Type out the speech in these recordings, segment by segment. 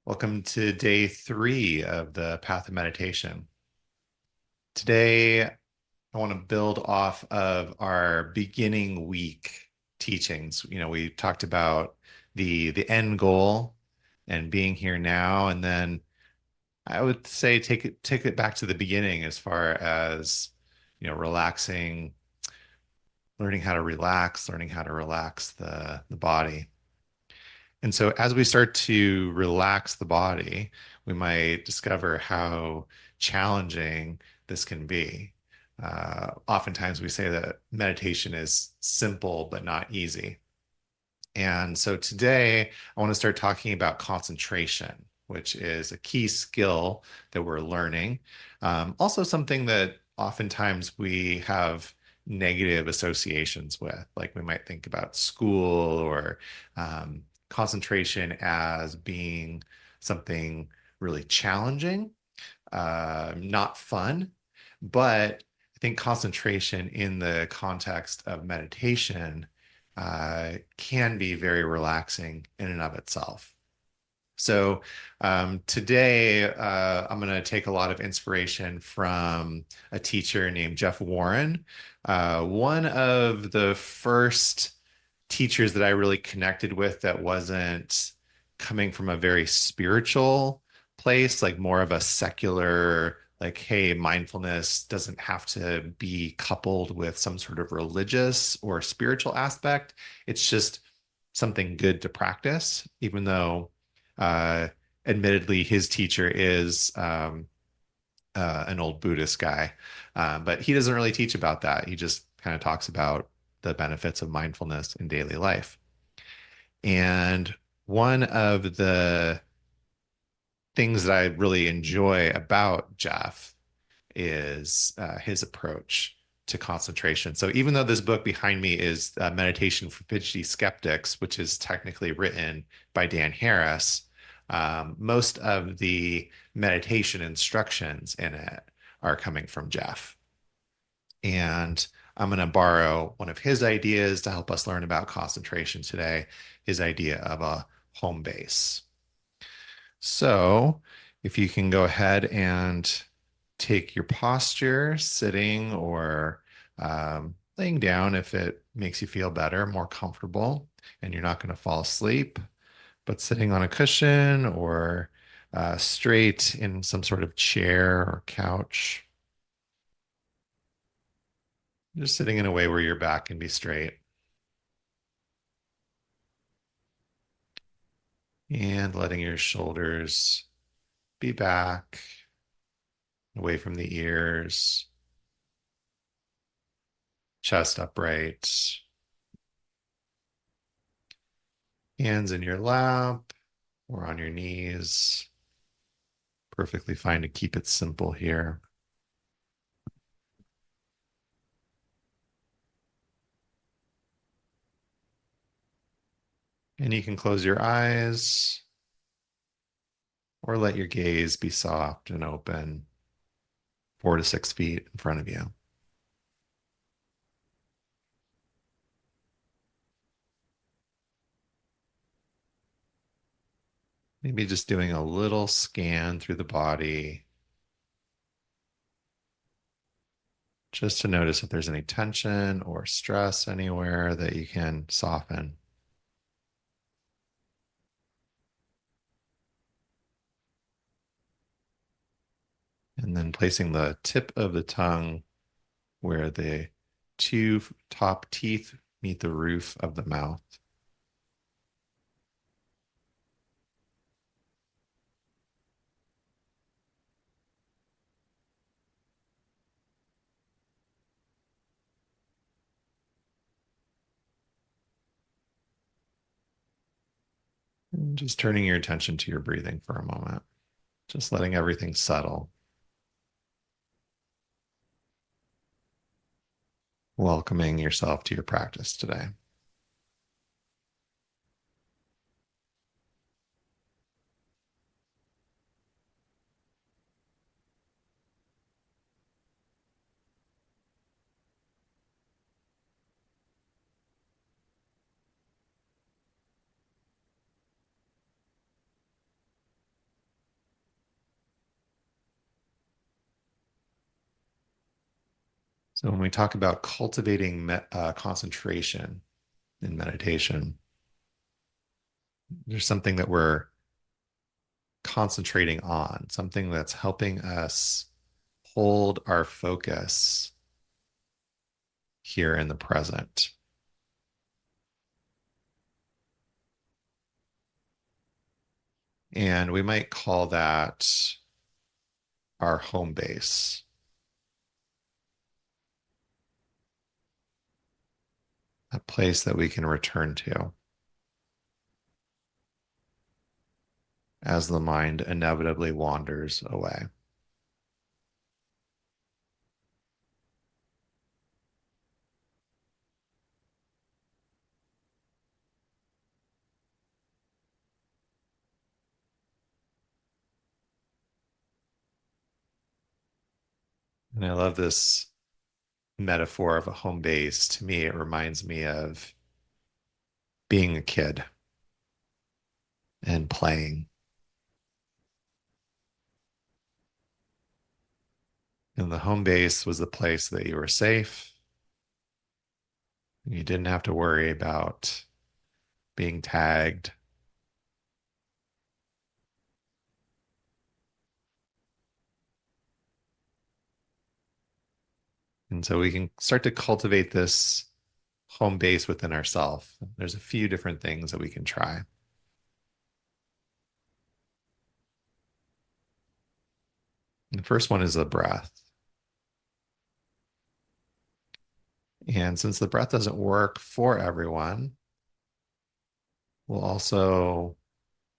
Welcome to day 3 of the Path of Meditation. Today, I want to build off of our beginning week teachings. We talked about the end goal and being here now, and then I would say take it back to the beginning as far as relaxing, learning how to relax, learning how to relax the body. And so, as we start to relax the body, we might discover how challenging this can be. Oftentimes, we say that meditation is simple but not easy. And so, today, I want to start talking about concentration, which is a key skill that we're learning. Also, something that oftentimes we have negative associations with, like we might think about school or concentration as being something really challenging, not fun. But I think concentration in the context of meditation can be very relaxing in and of itself. So today, I'm going to take a lot of inspiration from a teacher named Jeff Warren. One of the first teachers that I really connected with that wasn't coming from a very spiritual place, like more of a secular, like, hey, mindfulness doesn't have to be coupled with some sort of religious or spiritual aspect. It's just something good to practice, even though uh, admittedly his teacher is an old Buddhist guy. But he doesn't really teach about that. He just kind of talks about the benefits of mindfulness in daily life. And one of the things that I really enjoy about Jeff is his approach to concentration. So even though this book behind me is Meditation for Fidgety Skeptics, which is technically written by Dan Harris, most of the meditation instructions in it are coming from Jeff. And I'm going to borrow one of his ideas to help us learn about concentration today, his idea of a home base. So if you can go ahead and take your posture, sitting or laying down if it makes you feel better, more comfortable, and you're not going to fall asleep, but sitting on a cushion or straight in some sort of chair or couch, just sitting in a way where your back can be straight and letting your shoulders be back, away from the ears, chest upright, hands in your lap or on your knees. Perfectly fine to keep it simple here. And you can close your eyes or let your gaze be soft and open, 4 to 6 feet in front of you. Maybe just doing a little scan through the body, just to notice if there's any tension or stress anywhere that you can soften. And then placing the tip of the tongue where the two top teeth meet the roof of the mouth. And just turning your attention to your breathing for a moment, just letting everything settle, welcoming yourself to your practice today. So when we talk about cultivating concentration in meditation, there's something that we're concentrating on, something that's helping us hold our focus here in the present. And we might call that our home base, a place that we can return to as the mind inevitably wanders away. And I love this metaphor of a home base. To me, it reminds me of being a kid and playing. And the home base was the place that you were safe. You didn't have to worry about being tagged. And so we can start to cultivate this home base within ourselves. There's a few different things that we can try. And the first one is the breath. And since the breath doesn't work for everyone, we'll also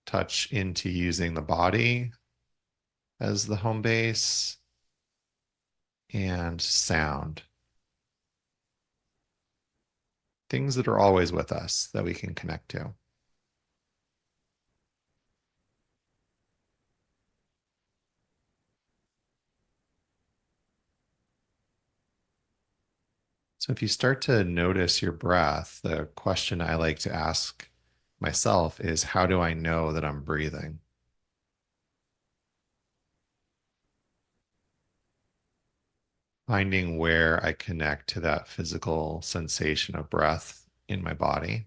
touch into using the body as the home base and sound. Things that are always with us that we can connect to. So if you start to notice your breath, the question I like to ask myself is, how do I know that I'm breathing? Finding where I connect to that physical sensation of breath in my body.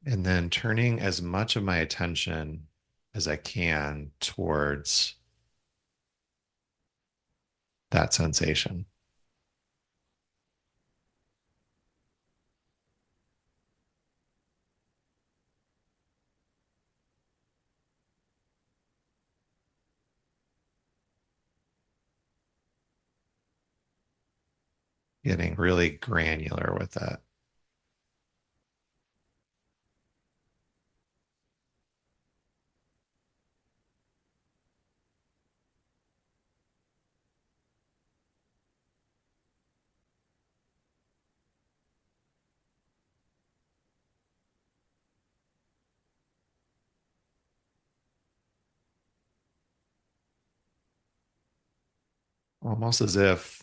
And then turning as much of my attention as I can towards that sensation. Getting really granular with that. Almost as if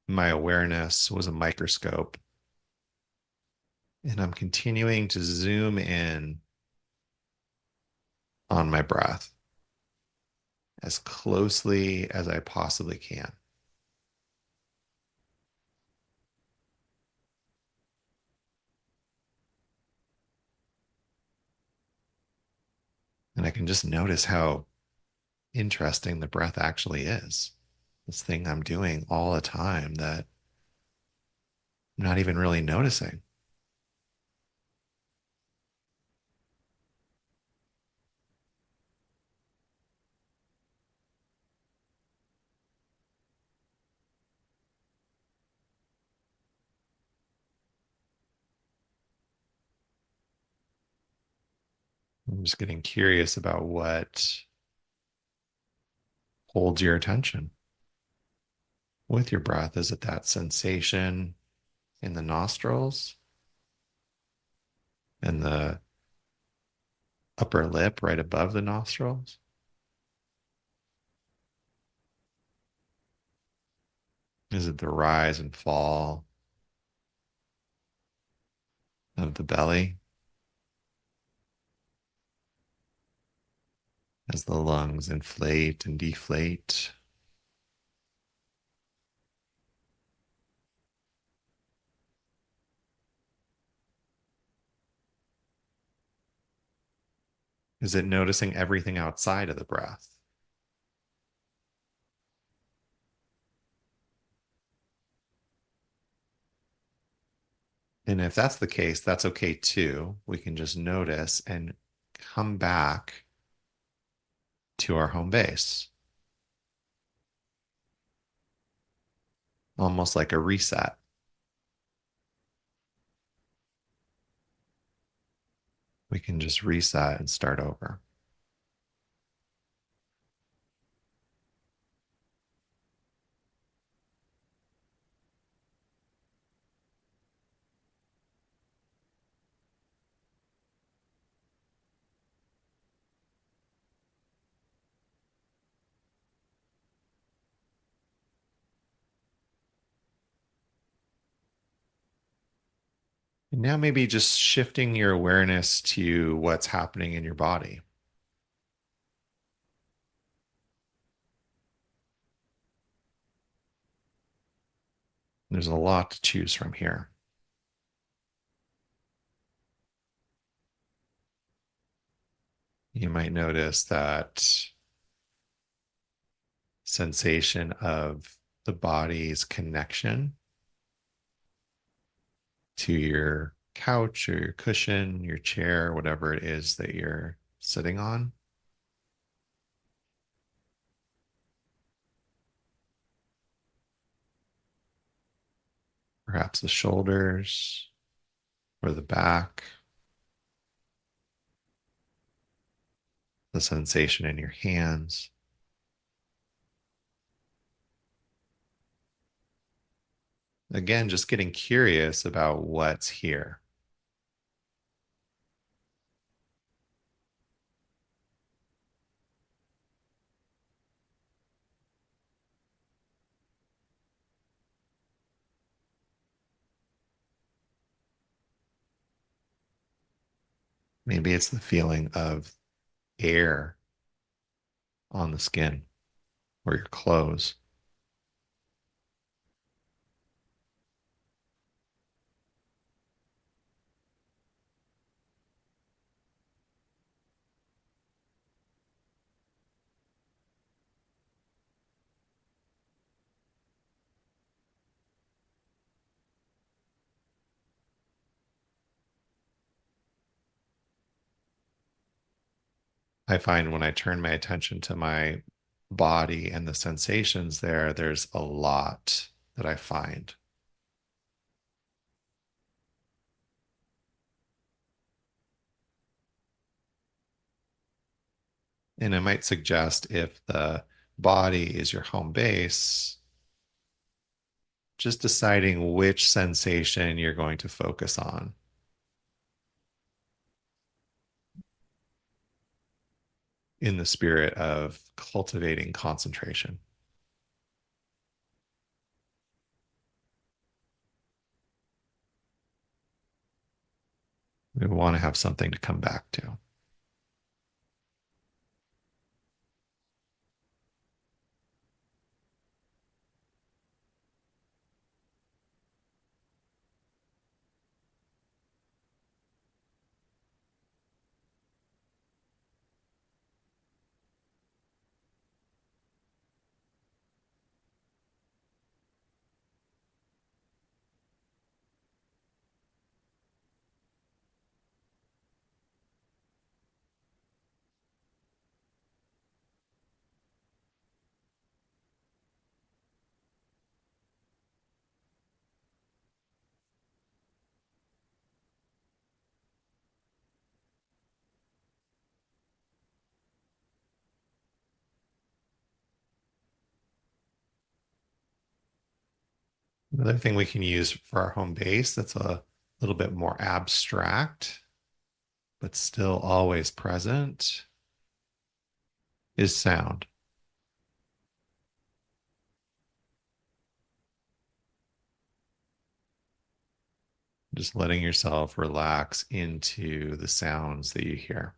my awareness was a microscope and I'm continuing to zoom in on my breath as closely as I possibly can. And I can just notice how interesting the breath actually is. This thing I'm doing all the time that I'm not even really noticing. I'm just getting curious about what holds your attention with your breath. Is it that sensation in the nostrils and the upper lip right above the nostrils? Is it the rise and fall of the belly? as the lungs inflate and deflate. Is it noticing everything outside of the breath? And if that's the case, that's okay too. We can just notice and come back to our home base, almost like a reset. We can just reset and start over. And now maybe just shifting your awareness to what's happening in your body. There's a lot to choose from here. You might notice that sensation of the body's connection to your couch or your cushion, your chair, whatever it is that you're sitting on. Perhaps the shoulders or the back, the sensation in your hands. Again, just getting curious about what's here. Maybe it's the feeling of air on the skin or your clothes. I find when I turn my attention to my body and the sensations there, there's a lot that I find. And I might suggest if the body is your home base, just deciding which sensation you're going to focus on in the spirit of cultivating concentration. We want to have something to come back to. Another thing we can use for our home base that's a little bit more abstract, but still always present is sound. Just letting yourself relax into the sounds that you hear.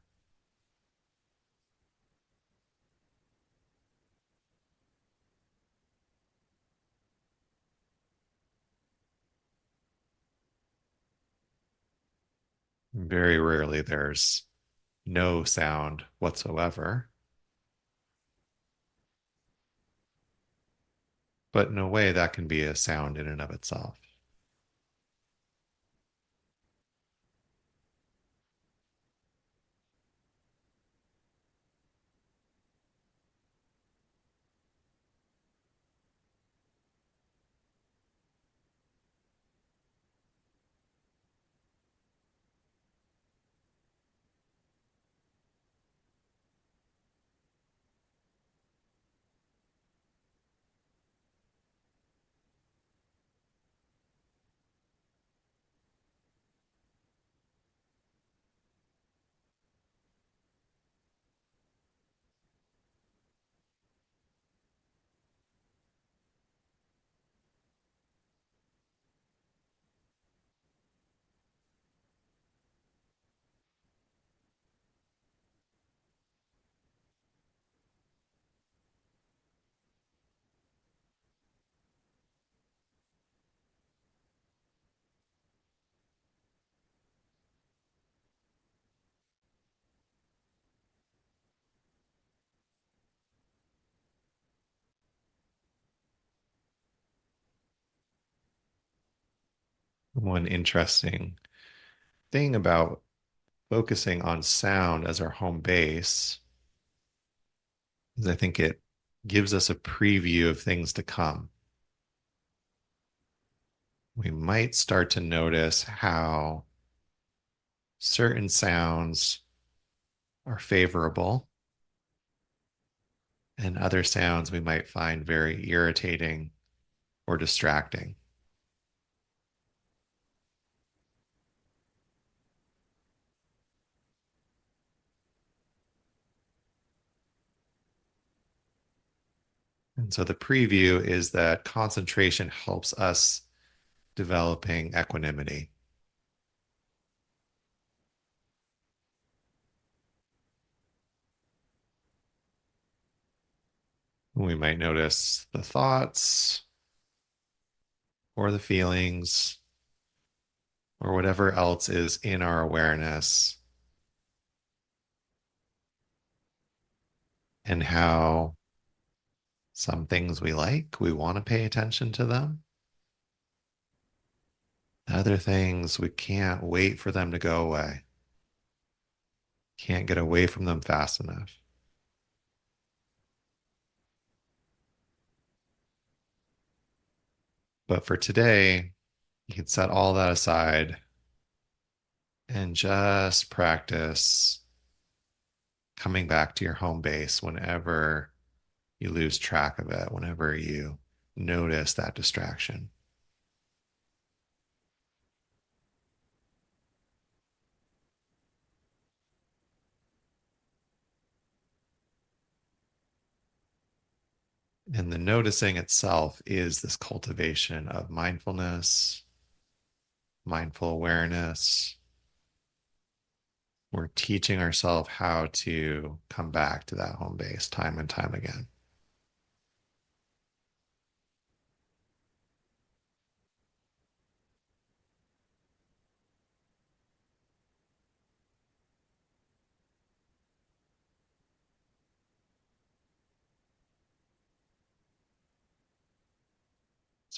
Very rarely there's no sound whatsoever, but in a way that can be a sound in and of itself. One interesting thing about focusing on sound as our home base is I think it gives us a preview of things to come. We might start to notice how certain sounds are favorable and other sounds we might find very irritating or distracting. And so the preview is that concentration helps us developing equanimity. We might notice the thoughts or the feelings or whatever else is in our awareness and how some things we like, we want to pay attention to them. Other things, we can't wait for them to go away. Can't get away from them fast enough. But for today, you can set all that aside and just practice coming back to your home base whenever you lose track of it, whenever you notice that distraction. And the noticing itself is this cultivation of mindfulness, mindful awareness. We're teaching ourselves how to come back to that home base time and time again.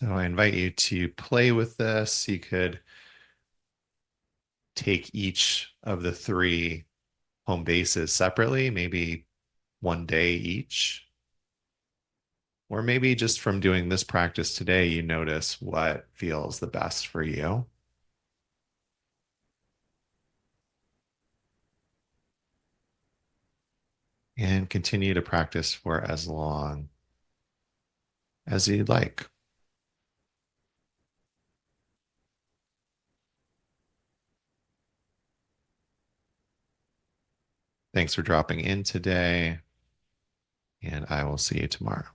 So I invite you to play with this. You could take each of the three home bases separately, maybe one day each. Or maybe just from doing this practice today, you notice what feels the best for you. And continue to practice for as long as you'd like. Thanks for dropping in today, and I will see you tomorrow.